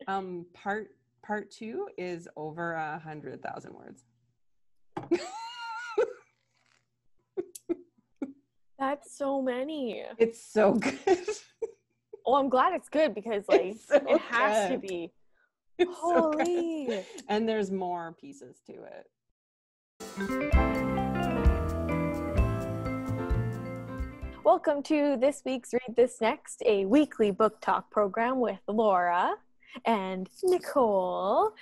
Part 2 is over 100,000 words. That's so many. It's so good. Oh, I'm glad it's good because like So it has to good. be. It's so good. Holy. And there's more pieces to it. Welcome to this week's Read This Next, a weekly book talk program with Laura and Nicole.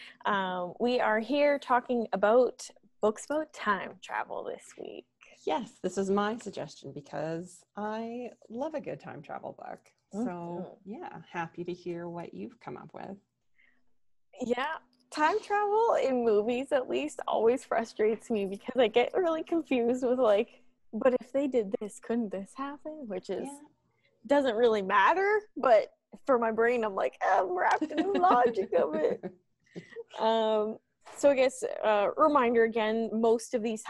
We are here talking about books about time travel this week. Yes, this is my suggestion because I love a good time travel book. So yeah, happy to hear what you've come up with. Yeah, time travel in movies at least always frustrates me because I get really confused with like, but if they did this, couldn't this happen? Which is doesn't really matter, but for my brain, I'm like, I'm wrapped in the logic of it. So I guess reminder again, most of these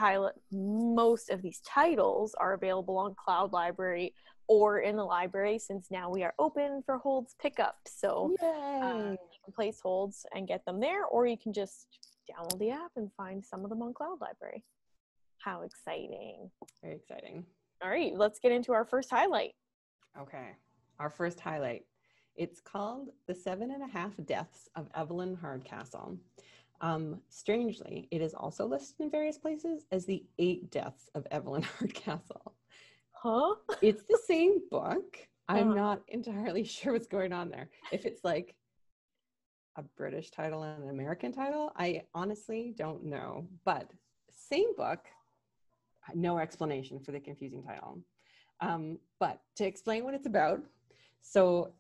titles are available on Cloud Library or in the library, since now we are open for holds pickup. So you can place holds and get them there, or you can just download the app and find some of them on Cloud Library. How exciting. Very exciting. All right, let's get into our first highlight. Okay, our first highlight. It's called The 7.5 Deaths of Evelyn Hardcastle. Strangely, it is also listed in various places as the 8 Deaths of Evelyn Hardcastle. Huh? It's the same book. I'm not entirely sure what's going on there. If it's like a British title and an American title, I honestly don't know. But same book, no explanation for the confusing title. But to explain what it's about, so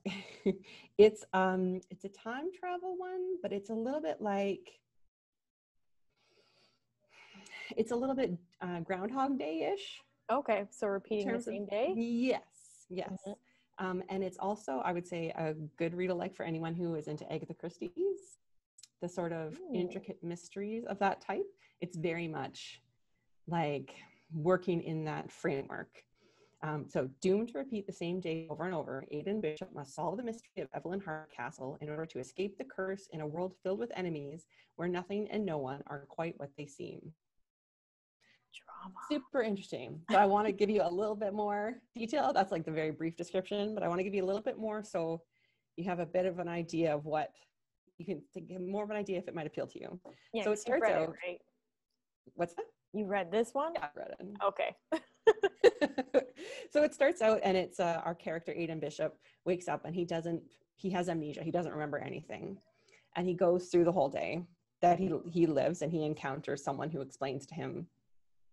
it's a time travel one, but it's a little bit like, it's a little bit Groundhog Day-ish. Okay, so repeating the same day? Yes. And it's also, I would say, a good read-alike for anyone who is into Agatha Christie's, the sort of intricate mysteries of that type. It's very much like working in that framework. So doomed to repeat the same day over and over, Aidan Bishop must solve the mystery of Evelyn Hardcastle in order to escape the curse in a world filled with enemies where nothing and no one are quite what they seem. Drama. Super interesting. So I want to give you a little bit more detail. That's like the very brief description, but I want to give you a little bit more so you have a bit of an idea of what you can get more of an idea if it might appeal to you. Yeah, so it starts out. it, right? What's that? You read this one? Yeah, I read it. Okay. So it starts out and it's our character Aidan Bishop wakes up and he has amnesia. He doesn't remember anything. And he goes through the whole day that he lives, and he encounters someone who explains to him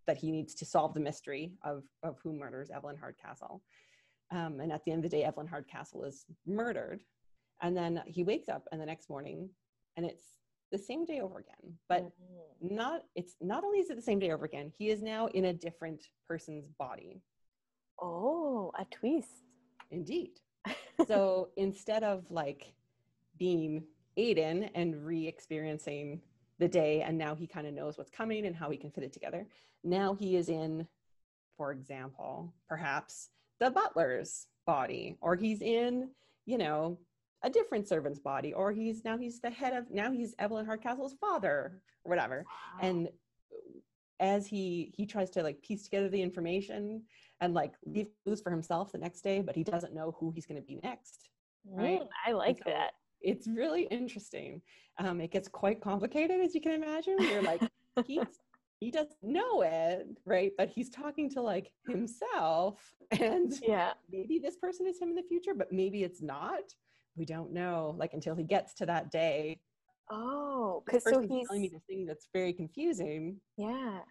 that he needs to solve the mystery of who murders Evelyn Hardcastle. And at the end of the day, Evelyn Hardcastle is murdered. And then he wakes up and the next morning, and it's the same day over again, but not only is it the same day over again, he is now in a different person's body. Oh, a twist. Indeed. So instead of like being Aidan and re-experiencing the day, and now he kind of knows what's coming and how he can fit it together, now he is in, for example, perhaps the butler's body, or he's in, a different servant's body, or he's Evelyn Hardcastle's father or whatever. Wow. And as he tries to like piece together the information and like leave clues for himself the next day, but he doesn't know who he's going to be next. Right? I like that. It's really interesting. It gets quite complicated, as you can imagine. You're like, he doesn't know it, right? But he's talking to like himself, and maybe this person is him in the future, but maybe it's not. We don't know, like, until he gets to that day. Oh, because so he's telling me this thing that's very confusing. Yeah.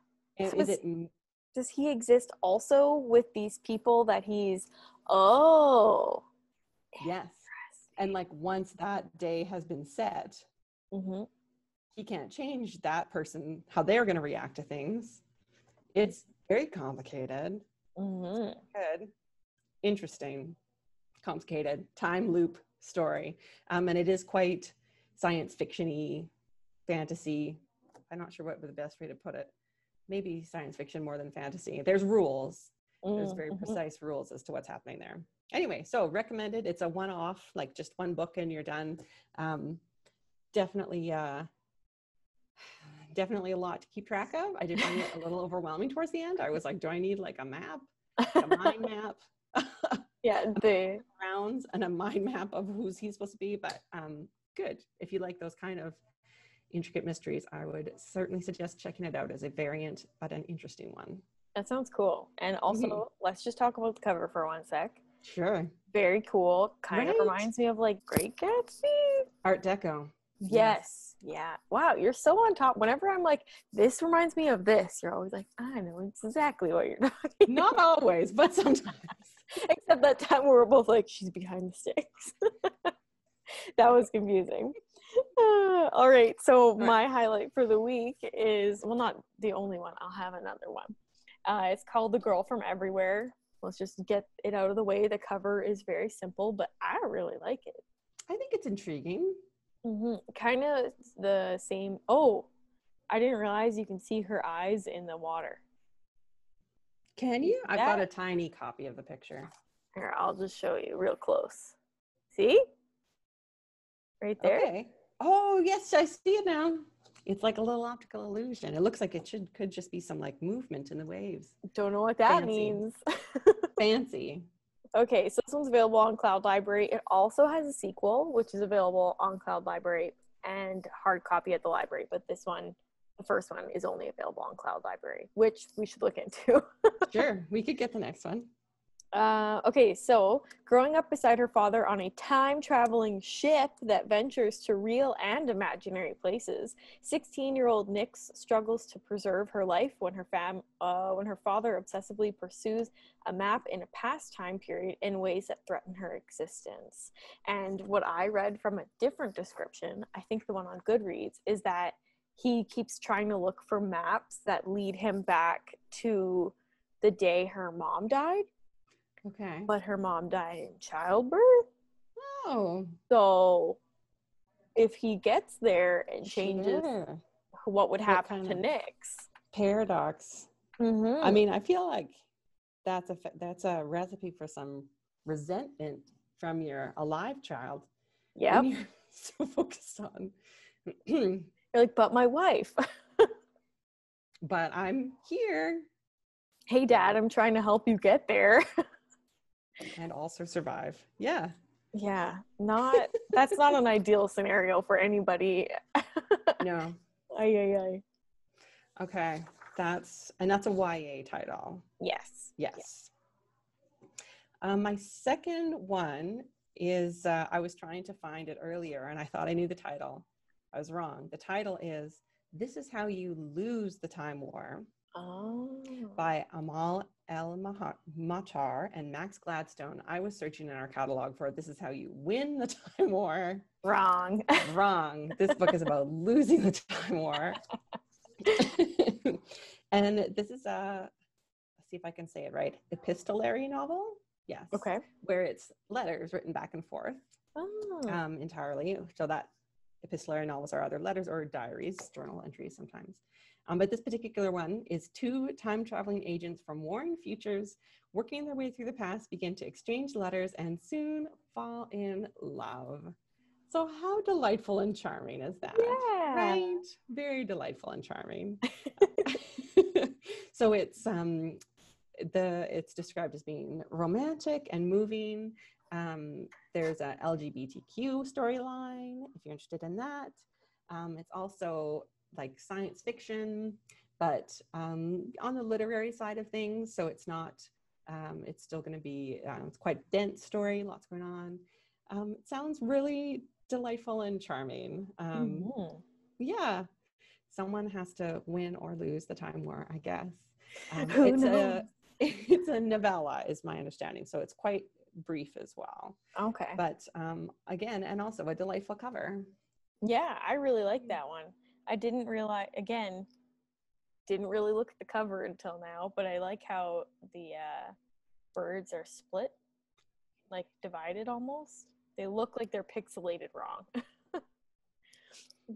And so does he exist also with these people that he's? Oh. Yes. And like once that day has been set, he can't change that person, how they're going to react to things. It's very complicated. Good. Interesting. Complicated. Time loop story. And it is quite science fiction-y, fantasy. I'm not sure what would be the best way to put it. Maybe science fiction more than fantasy. There's rules. There's very precise rules as to what's happening there. Anyway, so recommended. It's a one-off, like just one book and you're done. definitely definitely a lot to keep track of. I did find it a little overwhelming towards the end. I was like, do I need like a map, like a mind map? Yeah, the rounds and a mind map of who's he's supposed to be. But good. If you like those kind of intricate mysteries, I would certainly suggest checking it out as a variant, but an interesting one. that sounds cool. And also, let's just talk about the cover for 1 sec. Sure. Very cool. Kind of reminds me of like Great Gatsby. Art Deco. Yes. Yeah. Wow, you're so on top. Whenever I'm like, this reminds me of this, you're always like, I know exactly what you're talking. Not always, but sometimes. Except that time where we're both like, she's behind the sticks. That was confusing. All right. So my highlight for the week is, well, not the only one. I'll have another one. It's called The Girl from Everywhere. Let's just get it out of the way. The cover is very simple, but I really like it. I think it's intriguing. Kind of the same. Oh, I didn't realize you can see her eyes in the water. Can you? I've got a tiny copy of the picture. Here, I'll just show you real close. See? Right there. Okay. Oh, yes, I see it now. It's like a little optical illusion. It looks like it could just be some like movement in the waves. Don't know what that means. Fancy. Okay, so this one's available on Cloud Library. It also has a sequel, which is available on Cloud Library and hard copy at the library. But this one, the first one, is only available on Cloud Library, which we should look into. Sure, we could get the next one. Okay, so growing up beside her father on a time-traveling ship that ventures to real and imaginary places, 16-year-old Nix struggles to preserve her life when her father obsessively pursues a map in a past time period in ways that threaten her existence. And what I read from a different description, I think the one on Goodreads, is that he keeps trying to look for maps that lead him back to the day her mom died. Okay. But her mom died in childbirth. Oh. So if he gets there and changes, what would happen to Nix? Paradox. I mean, I feel like that's a recipe for some resentment from your alive child. Yeah. You're so focused on. You're like, but my wife. But I'm here. Hey, Dad, I'm trying to help you get there. And also survive. Yeah. Yeah. That's not an ideal scenario for anybody. No. Ay. Okay. That's a YA title. Yes. My second one is, I was trying to find it earlier and I thought I knew the title. I was wrong. The title is This Is How You Lose the Time War. By Amal El-Mahtar and Max Gladstone. I was searching in our catalog for This Is How You Win the Time War. Wrong. This book is about losing the time war. And this is let's see if I can say it right, epistolary novel. Yes. Okay. Where it's letters written back and forth entirely. So that epistolary novels are either letters or diaries, journal entries sometimes. But this particular one is two time-traveling agents from warring futures working their way through the past begin to exchange letters and soon fall in love. So how delightful and charming is that? Yeah. Right? Very delightful and charming. So it's described as being romantic and moving. There's a LGBTQ storyline, if you're interested in that. It's also like science fiction, but on the literary side of things. So it's not, it's still going to be, it's quite dense story, lots going on. It sounds really delightful and charming. Yeah, someone has to win or lose the time war, I guess. It's a novella, is my understanding. So it's quite brief as well. Okay. But again, and also a delightful cover. Yeah, I really like that one. I didn't really look at the cover until now, but I like how the birds are split, like divided almost. They look like they're pixelated wrong.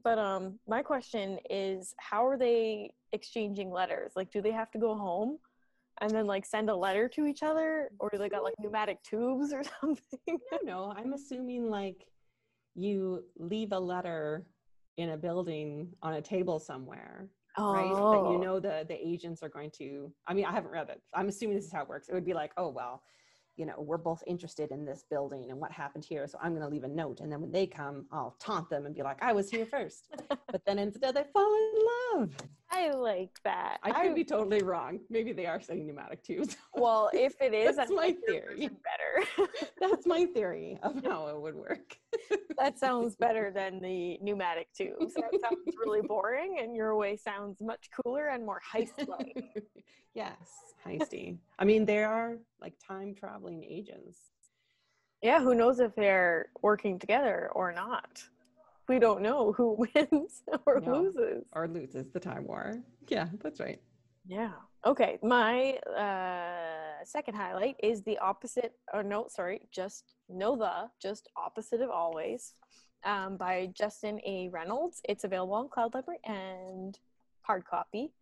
But my question is, how are they exchanging letters? Like, do they have to go home and then like send a letter to each other, or do they got like pneumatic tubes or something? No, I'm assuming like you leave a letter in a building on a table somewhere, right? Oh. That you know the agents are going to, I mean, I haven't read it. I'm assuming this is how it works. It would be like, oh, well, you know, we're both interested in this building and what happened here. So I'm going to leave a note. And then when they come, I'll taunt them and be like, I was here first. But then instead they fall in love. I like that. I could be totally wrong. Maybe they are saying pneumatic tubes. Well, if it is, that's my theory. Better. That's my theory of how it would work. That sounds better than the pneumatic tubes. That sounds really boring, and your way sounds much cooler and more heist-like. Yes, heisty. I mean, they are like time traveling agents. Yeah, who knows if they're working together or not. We don't know who wins or loses. Or loses the time war. Yeah, that's right. Yeah. Okay. My second highlight is the opposite. Just opposite of always, by Justin A. Reynolds. It's available on Cloud Library and hard copy.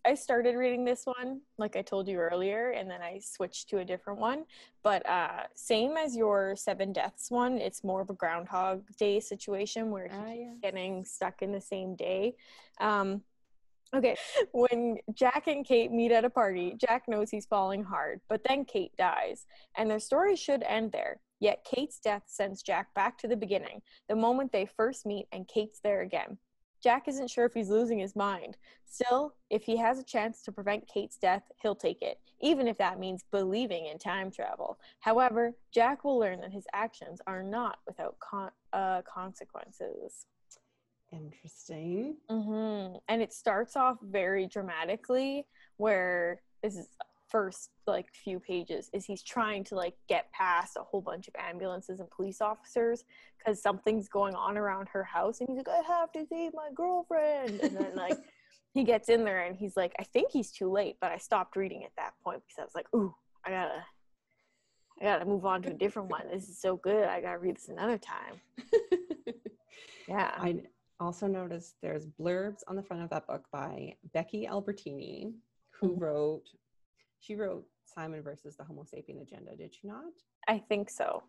I started reading this one, like I told you earlier, and then I switched to a different one. But same as your Seven Deaths one, it's more of a Groundhog Day situation where he's getting stuck in the same day. Okay, when Jack and Kate meet at a party, Jack knows he's falling hard, but then Kate dies, and their story should end there. Yet Kate's death sends Jack back to the beginning, the moment they first meet, and Kate's there again. Jack isn't sure if he's losing his mind. Still, if he has a chance to prevent Kate's death, he'll take it, even if that means believing in time travel. However, Jack will learn that his actions are not without consequences. Interesting. Mm-hmm. And it starts off very dramatically, where this is first like few pages is he's trying to like get past a whole bunch of ambulances and police officers because something's going on around her house, and he's like, I have to see my girlfriend. And then like he gets in there and he's like, I think he's too late, but I stopped reading at that point because I was like, ooh, I gotta move on to a different one. This is so good, I gotta read this another time. Yeah. I also noticed there's blurbs on the front of that book by Becky Albertini, who wrote Simon versus the Homo sapien Agenda, did she not? I think so.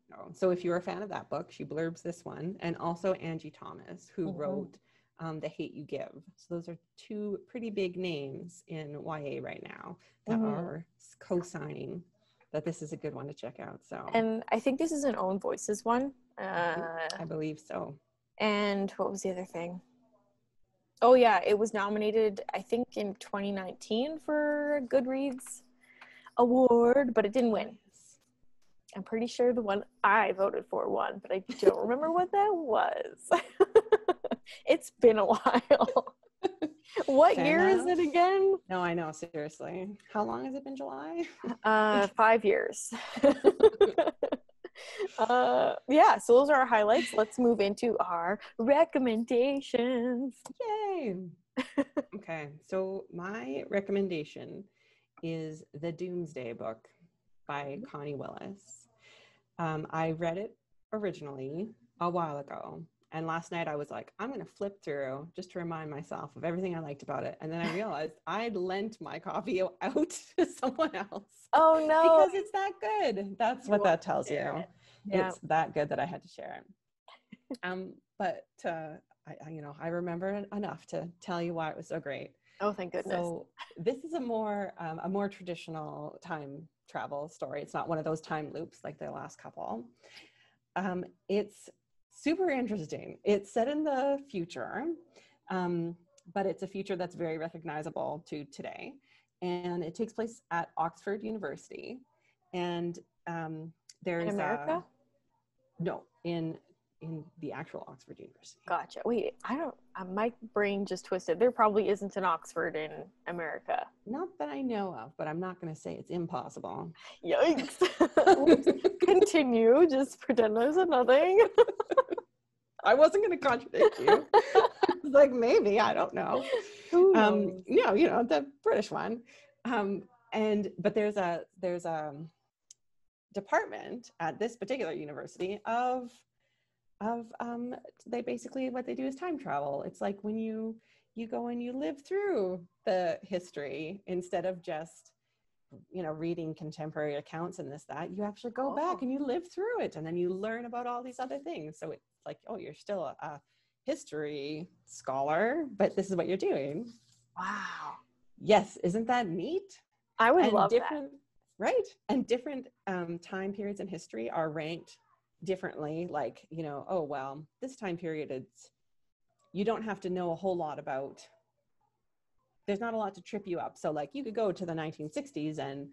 No. So if you're a fan of that book, she blurbs this one, and also Angie Thomas, who wrote The Hate You Give. So those are two pretty big names in YA right now that are co-signing that this is a good one to check out. So, and I think this is an Own Voices one. I believe so. And what was the other thing? Oh yeah, it was nominated, I think, in 2019 for a Goodreads award, but it didn't win. I'm pretty sure the one I voted for won, but I don't remember what that was. It's been a while. What year is it again? No, I know, seriously. How long has it been, July? 5 years. Yeah, so those are our highlights. Let's move into our recommendations. Yay! Okay, so my recommendation is the Domesday book by Connie Willis. I read it originally a while ago, and last night I was like, I'm going to flip through just to remind myself of everything I liked about it. And then I realized I'd lent my copy out to someone else. Oh no! Because it's that good. That's what that tells you. Yeah. It's that good that I had to share it. But I remember enough to tell you why it was so great. Oh, thank goodness. So this is a more traditional time travel story. It's not one of those time loops like the last couple. It's super interesting. It's set in the future, but it's a future that's very recognizable to today. And it takes place at Oxford University. And there's in America? No, in the actual Oxford University. Gotcha. Wait, my brain just twisted. There probably isn't an Oxford in America. Not that I know of, but I'm not going to say it's impossible. Yikes. Continue. Just pretend I said nothing. I wasn't going to contradict you. I was like, maybe, I don't know. No, the British one. But there's a department at this particular university of they basically, what they do is time travel. It's like when you go and you live through the history instead of just reading contemporary accounts and that you actually go back and you live through it, and then you learn about all these other things. So it's like, oh, you're still history scholar, but this is what you're doing. Wow. Yes, isn't that neat? I would And love different, that. right? And different time periods in history are ranked differently. Like, you know, oh, well, this time period, you don't have to know a whole lot about, there's not a lot to trip you up. So like you could go to the 1960s and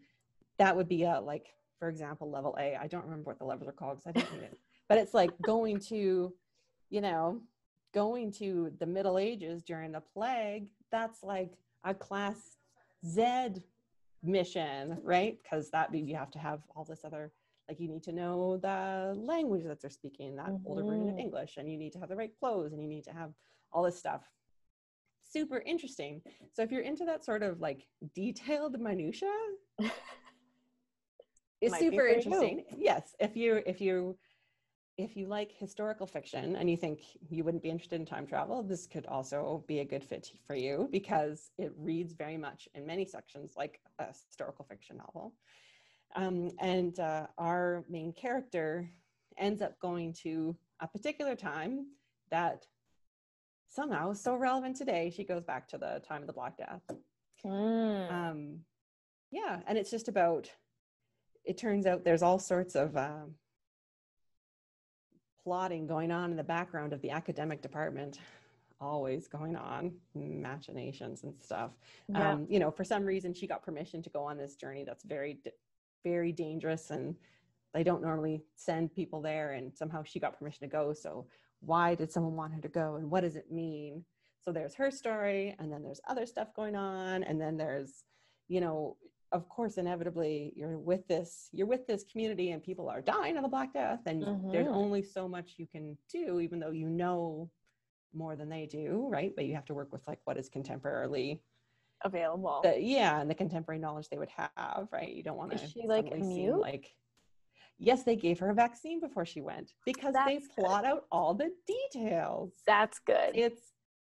that would be like, for example, level A. I don't remember what the levels are called because I didn't read it. But it's like going to, you know, going to the Middle Ages during the plague, that's like a class Z mission, right? Because you have to have all this other, like you need to know the language that they're speaking, that older version of English, and you need to have the right clothes, and you need to have all this stuff. Super interesting. So if you're into that sort of like detailed minutia, it's super interesting. Yes, if you like historical fiction and you think you wouldn't be interested in time travel, this could also be a good fit for you because it reads very much in many sections like a historical fiction novel. And our main character ends up going to a particular time that somehow is so relevant today. She goes back to the time of the Black Death. Yeah, and it's just about, it turns out there's all sorts of plotting going on in the background of the academic department, always going on, machinations and stuff. Yeah. You know, for some reason she got permission to go on this journey that's very, very dangerous, and they don't normally send people there, and somehow she got permission to go. So why did someone want her to go, and what does it mean? So there's her story, and then there's other stuff going on, and then there's, you know, of course, inevitably you're with this community and people are dying of the Black Death, and there's only so much you can do, even though you know more than they do, right? But you have to work with like what is contemporarily available. And the contemporary knowledge they would have, right? You don't want to suddenly seem like, yes, they gave her a vaccine before she went because they plot out all the details. That's good. It's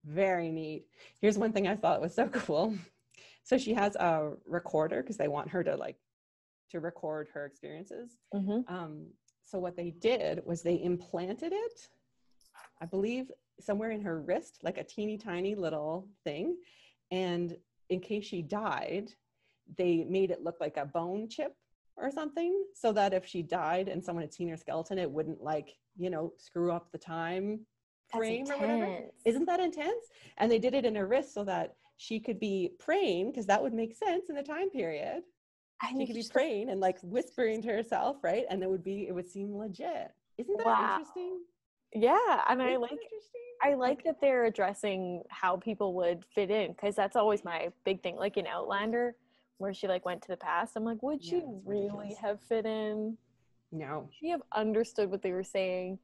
very neat. Here's one thing I thought was so cool. So she has a recorder because they want her to record her experiences. So what they did was they implanted it, I believe, somewhere in her wrist, like a teeny tiny little thing. And in case she died, they made it look like a bone chip or something, so that if she died and someone had seen her skeleton, it wouldn't like, you know, screw up the time frame or whatever. Isn't that intense? And they did it in her wrist so that she could be praying, because that would make sense in the time period. She could be praying and like whispering to herself, right? And it would seem legit. Isn't that interesting? Yeah, and I like that they're addressing how people would fit in, because that's always my big thing. Like in Outlander, where she like went to the past, I'm like, would she really have fit in? No. Would she have understood what they were saying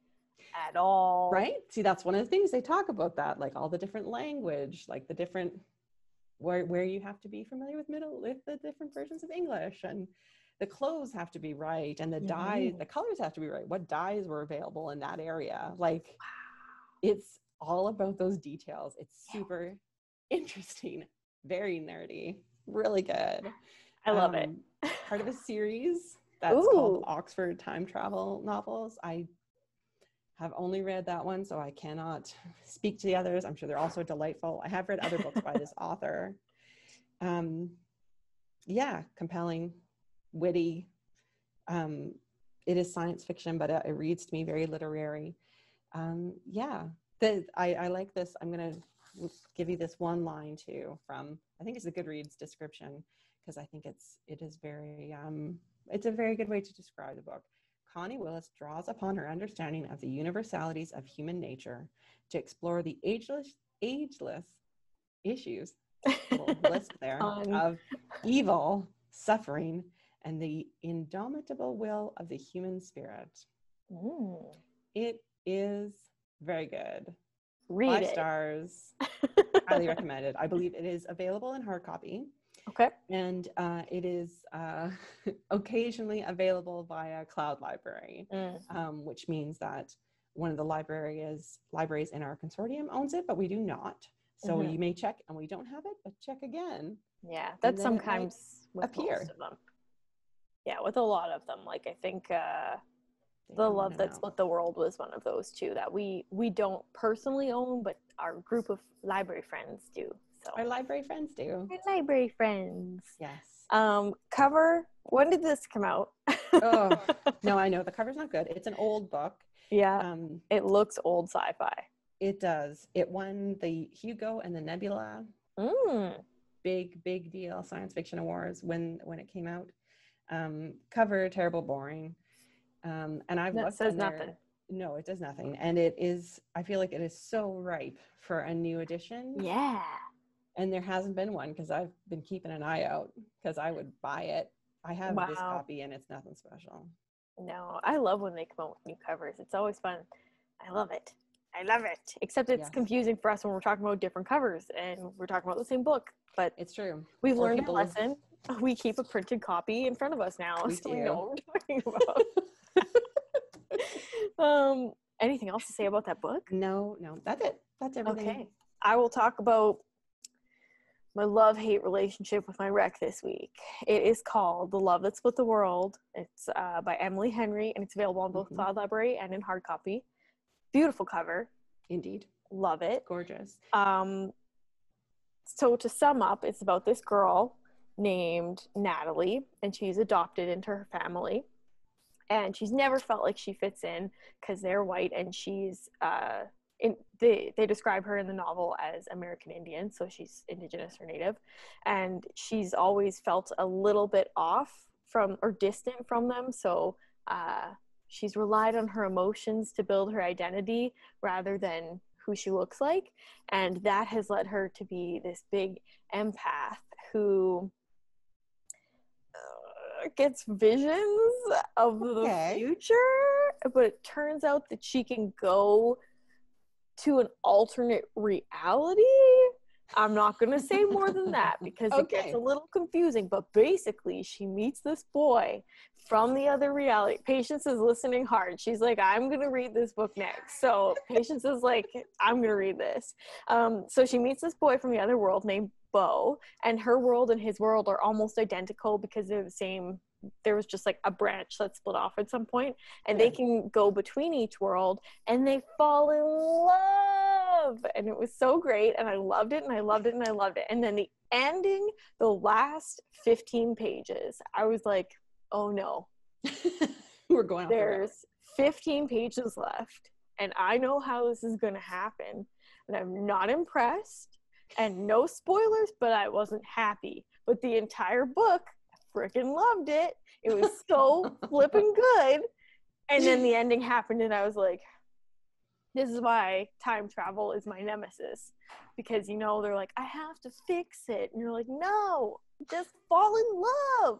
at all? Right? See, that's one of the things they talk about, that like all the different language, like the different where you have to be familiar with the different versions of English, and the clothes have to be right, and the dyes, the colors have to be right. What dyes were available in that area? Like, it's all about those details. It's super interesting, very nerdy, really good. I love it. Part of a series that's called Oxford Time Travel Novels. I have only read that one, so I cannot speak to the others. I'm sure they're also delightful. I have read other books by this author. Compelling, witty. It is science fiction, but it reads to me very literary. I like this. I'm going to give you this one line too from, I think it's a Goodreads description, because I think it is very, it's a very good way to describe the book. Connie Willis draws upon her understanding of the universalities of human nature to explore the ageless issues, little list there, of evil, suffering, and the indomitable will of the human spirit. It is very good. Read 5 stars. Highly recommended. I believe it is available in hard copy. Okay. And it is occasionally available via Cloud Library, which means that one of the libraries in our consortium owns it, but we do not. So you may check and we don't have it, but check again. Yeah, that's sometimes with appear. most of them. Yeah, with a lot of them. Like I think The Love That Split the World was one of those two that we don't personally own, but our group of library friends do. So our library friends do. Our library friends. Yes. Cover. When did this come out? Oh no, I know the cover's not good. It's an old book. Yeah. It looks old sci-fi. It does. It won the Hugo and the Nebula. Big deal science fiction awards when it came out. Cover terrible, boring. And I've that says nothing. No, it does nothing. And it is, I feel like it is so ripe for a new edition. Yeah. And there hasn't been one because I've been keeping an eye out because I would buy it. I have this copy and it's nothing special. No, I love when they come out with new covers. It's always fun. I love it. Except it's confusing for us when we're talking about different covers and we're talking about the same book. But it's true. We've learned a lesson. We keep a printed copy in front of us now. We know what we're talking about. Anything else to say about that book? No, that's it. That's everything. Okay. I will talk about my love-hate relationship with my rec this week. It is called The Love That Split the World. It's by Emily Henry, and it's available on both Cloud Library and in hard copy. Beautiful cover. Indeed. Love it. Gorgeous. So to sum up, it's about this girl named Natalie, and she's adopted into her family. And she's never felt like she fits in because they're white, and she's they describe her in the novel as American Indian, so she's indigenous or native, and she's always felt a little bit off from or distant from them. So she's relied on her emotions to build her identity rather than who she looks like, and that has led her to be this big empath who gets visions of the future, but it turns out that she can go to an alternate reality. I'm not going to say more than that because it gets a little confusing, but basically she meets this boy from the other reality. Patience is listening hard. She's like, I'm going to read this book next. So Patience is like, I'm going to read this. So she meets this boy from the other world named Bo, and her world and his world are almost identical because they're the same. There was just like a branch that split off at some point, and they can go between each world, and they fall in love. And it was so great, and I loved it, and I loved it, and I loved it. And then the ending, the last 15 pages, I was like, oh no. We're going off There's 15 pages left, and I know how this is going to happen, and I'm not impressed. And no spoilers, but I wasn't happy. But the entire book, I freaking loved it. It was so flipping good. And then the ending happened, and I was like, this is why time travel is my nemesis. Because, you know, they're like, I have to fix it. And you're like, no, just fall in love.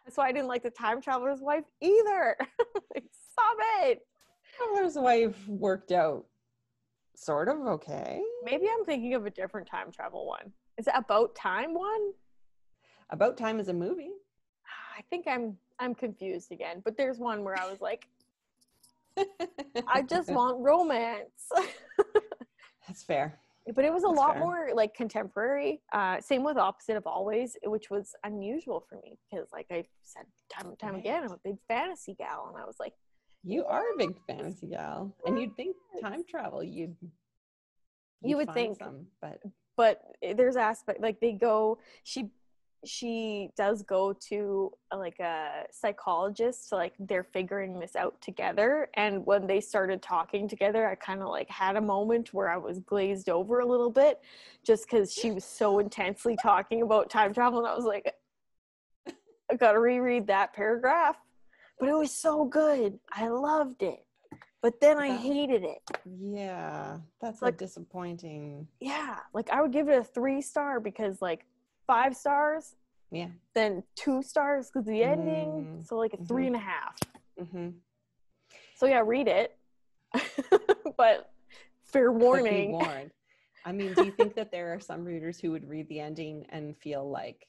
That's why I didn't like The Time Traveler's Wife either. Like, stop it. Traveler's Wife worked out sort of okay. Maybe I'm thinking of a different time travel one. Is it About Time one? About Time is a movie. I think I'm confused again. But there's one where I was like, I just want romance. That's fair. But it was a lot more like contemporary. Same with Opposite of Always, which was unusual for me because, like I said time and time again, I'm a big fantasy gal, and I was like, you are a big fantasy gal, and you'd think time travel, you would think some, but there's aspect like they go. She does go to like a psychologist, so like they're figuring this out together. And when they started talking together, I kind of like had a moment where I was glazed over a little bit, just because she was so intensely talking about time travel, and I was like, I gotta reread that paragraph. But it was so good. I loved it. But then I hated it. Yeah, that's like, disappointing. Yeah, like I would give it a 3-star because like 5 stars. Yeah. Then 2 stars because the ending. So like a 3.5. Mm-hmm. So yeah, read it. But fair warning. But be warned. I mean, do you think that there are some readers who would read the ending and feel like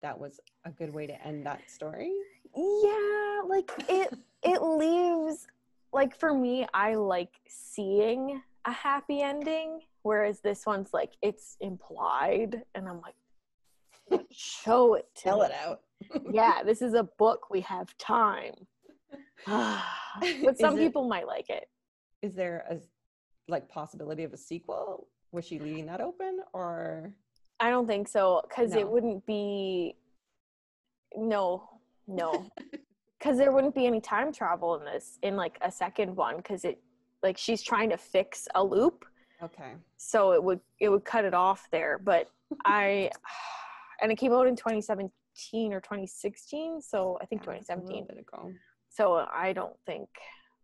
that was a good way to end that story? Yeah, like it leaves, like for me, I like seeing a happy ending, whereas this one's like it's implied, and I'm like, show it to Tell me. it out. Yeah, this is a book. We have time. But some people might like it. Is there a like possibility of a sequel? Was she leaving that open, or? I don't think so, because No. it wouldn't be, no, because there wouldn't be any time travel in this, in like a second one, because it, like, she's trying to fix a loop. Okay. So it would cut it off there. But and it came out in 2017 or 2016, so I think 2017. A little bit ago. So I don't think,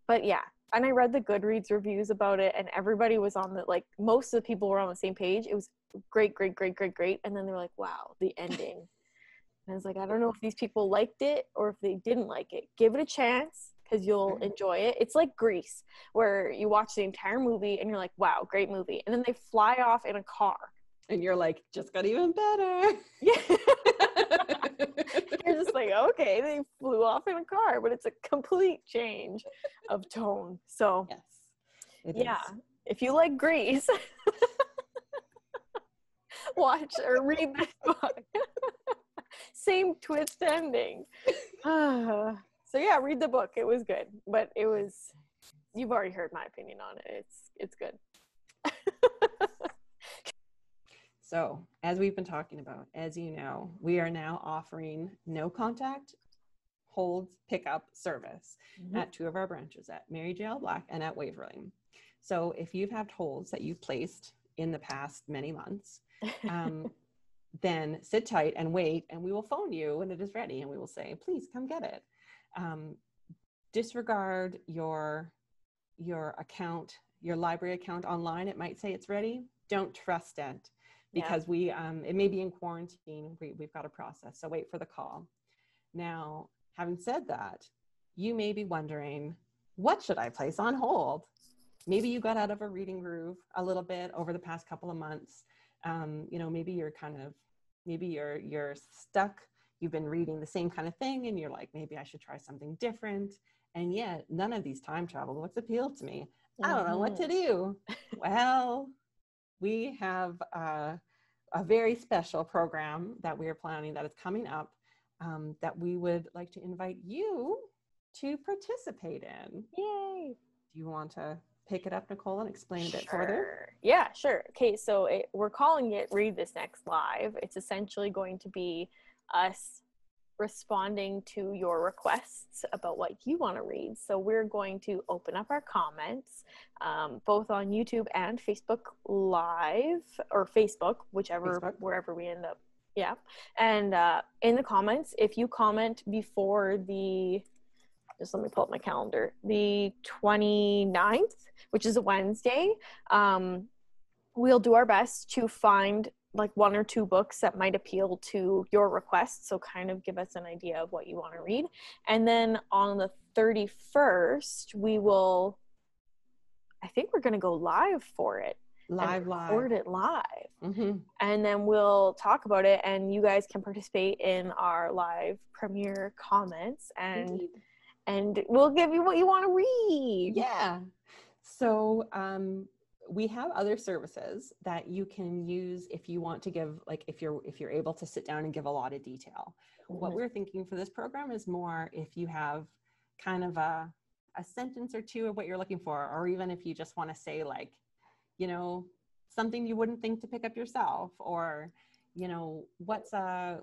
but yeah. And I read the Goodreads reviews about it, and everybody was on the, like, most of the people were on the same page. It was great. And then they were like, wow, the ending. And I was like, I don't know if these people liked it or if they didn't like it. Give it a chance, because you'll enjoy it. It's like Grease, where you watch the entire movie and you're like, wow, great movie. And then they fly off in a car. And you're like, just got even better. Yeah. You're just like, okay, they flew off in a car, but it's a complete change of tone. So yes, it yeah, is. if you like Grease, watch or read this book. Same twist ending. So yeah, read the book. It was good, but it was, you've already heard my opinion on it. It's good. So, as we've been talking about, as you know, we are now offering no contact hold pickup service at two of our branches, at Mary J. L. Black and at Waverly. So if you've had holds that you've placed in the past many months, then sit tight and wait, and we will phone you when it is ready, and we will say, please come get it. Disregard your account, your library account online. It might say it's ready. Don't trust it, because it may be in quarantine. We've got a process, so wait for the call. Now, having said that, you may be wondering, what should I place on hold? Maybe you got out of a reading groove a little bit over the past couple of months. Maybe you're stuck. You've been reading the same kind of thing, and you're like, maybe I should try something different. And yet, none of these time travel books appeal to me. I don't know what to do. Well, we have a very special program that we are planning that is coming up, that we would like to invite you to participate in. Yay! Do you want to pick it up, Nicole, and explain a bit further? Yeah, sure. Okay, so we're calling it Read This Next Live. It's essentially going to be us responding to your requests about what you want to read. So we're going to open up our comments, both on YouTube and Facebook Live, or Facebook, wherever we end up. Yeah. And in the comments, if you comment before just let me pull up my calendar, the 29th, which is a Wednesday, we'll do our best to find like one or two books that might appeal to your requests. So kind of give us an idea of what you want to read. And then on the 31st, I think we're going to go live for it. Record it live. Mm-hmm. And then we'll talk about it, and you guys can participate in our live premiere comments, and we'll give you what you want to read. Yeah. So we have other services that you can use if you want to give, like if you're able to sit down and give a lot of detail. Mm-hmm. What we're thinking for this program is more if you have kind of a sentence or two of what you're looking for, or even if you just want to say, like, something you wouldn't think to pick up yourself, or, what's an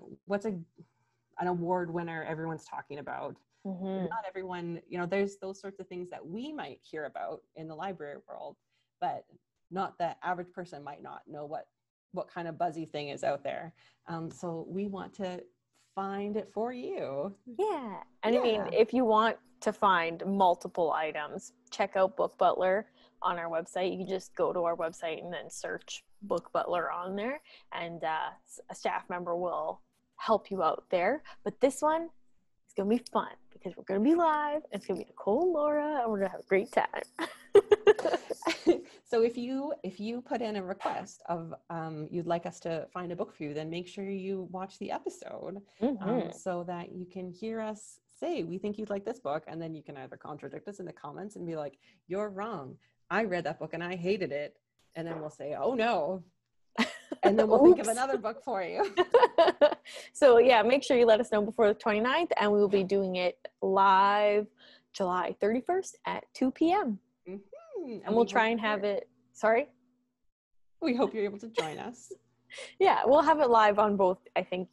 award winner everyone's talking about. Mm-hmm. Not everyone, there's those sorts of things that we might hear about in the library world, but not the average person might not know what kind of buzzy thing is out there. So we want to find it for you. Yeah. And I mean, if you want to find multiple items, check out Book Butler on our website. You can just go to our website and then search Book Butler on there, and a staff member will help you out there. But this one is going to be fun, because we're going to be live, and it's going to be Nicole and Laura, and we're going to have a great time. So if you put in a request of you'd like us to find a book for you, then make sure you watch the episode, so that you can hear us say, we think you'd like this book, and then you can either contradict us in the comments and be like, you're wrong, I read that book and I hated it, and then we'll say, oh no, and then we'll think of another book for you. So yeah, make sure you let us know before the 29th, and we will be doing it live July 31st at 2 p.m. Mm-hmm. And we'll try and have it, sorry? We hope you're able to join us. Yeah, we'll have it live on both, I think.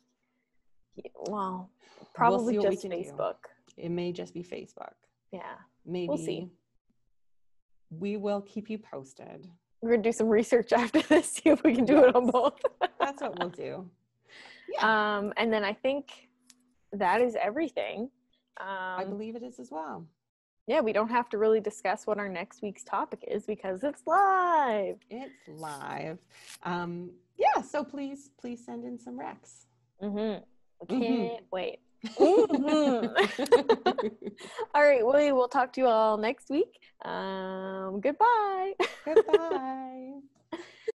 Well, probably we'll just Facebook. It may just be Facebook. Yeah. Maybe. We'll see. We will keep you posted. We're going to do some research after this, see if we can do it on both. That's what we'll do. Yeah. And then I think that is everything. I believe it is as well. Yeah, we don't have to really discuss what our next week's topic is because it's live. It's live. Yeah, so please send in some recs. Mm-hmm. I can't wait. Mm-hmm. All right, we will talk to you all next week. Goodbye. Goodbye.